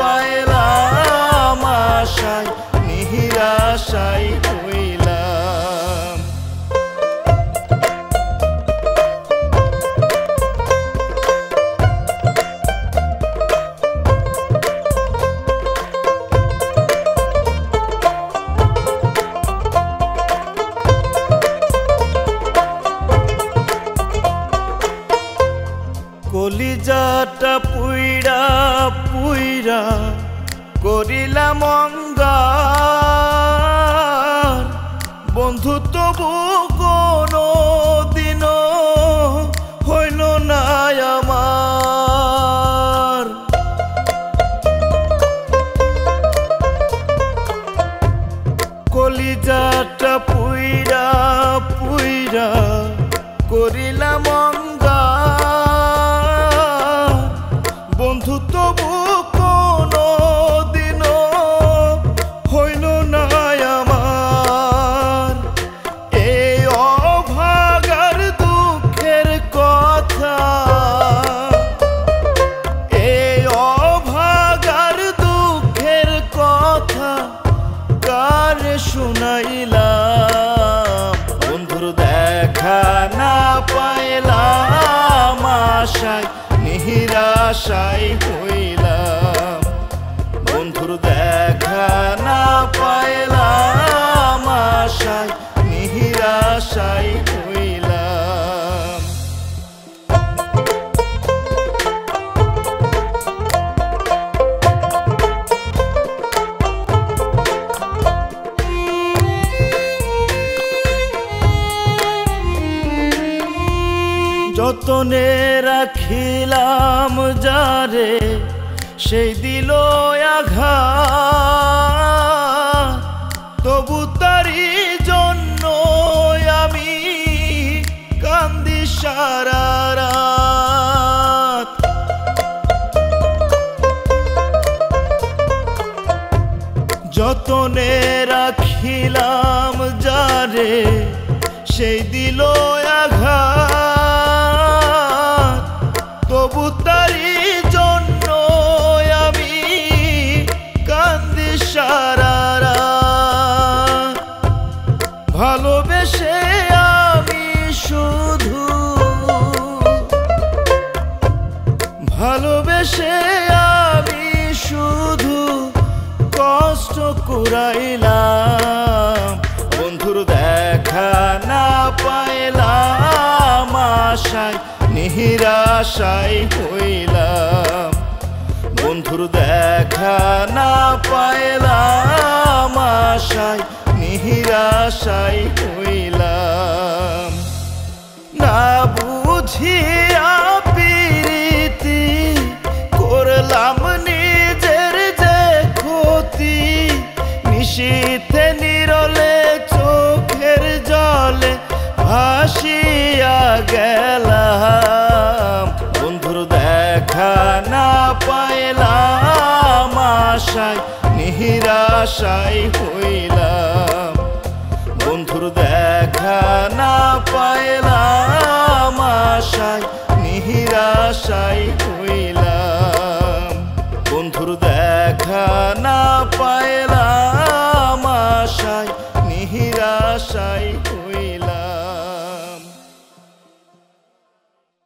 পাইলাম আশায় নিরাশায় হইলাম। কলিজাটা পুইরা পুইরা করিলাম অঙ্গার, বন্ধু তবু কোনো দিনও হইল না আমার। কলিজাটা পুইরা পুইরা করিলাম অঙ্গার, বন্ধু তবু কোনো দিনও হইল না আমার। এই অভাগার দুঃখের কথা, এই অভাগার দুঃখের কথা কারে শুনাইলাম। বন্ধুর দেখা না পাইলাম আশায় নিরাশায় হইলাম। বন্ধুর দেখা না পাইলাম আশায় নিরাশায় হইলাম। যতনে রাখিলাম যারে সেই দিল আঘাত, তবু তারি জন্য আমি কান্দি সারা রাত। যতনে রাখিলাম যারে সেই দিল আঘাত, তবু তারি জন্য আমি কান্দি সারা রাত। ভালোবেসে আমি শুধু, ভালোবেসে আমি শুধু কষ্ট কুড়াইলাম। বন্ধুর দেখা না পাইলাম আশায় নিরাশায় হইলাম। বন্ধুর দেখা না পাইলাম আশায় নিরাশায় হইলাম। না বুঝিয়া প্রীতি করলাম নিজের যে ক্ষতি, নিশীথে নিরলে চোখের জলে ভাসিয়া গেলাম। বন্ধুর দেখা না পাইলাম আশায় নিরাশায় হইলাম। বন্ধুর দেখা না পাইলাম আশায় নিরাশায় হইলাম। বন্ধুর দেখা না পাইলাম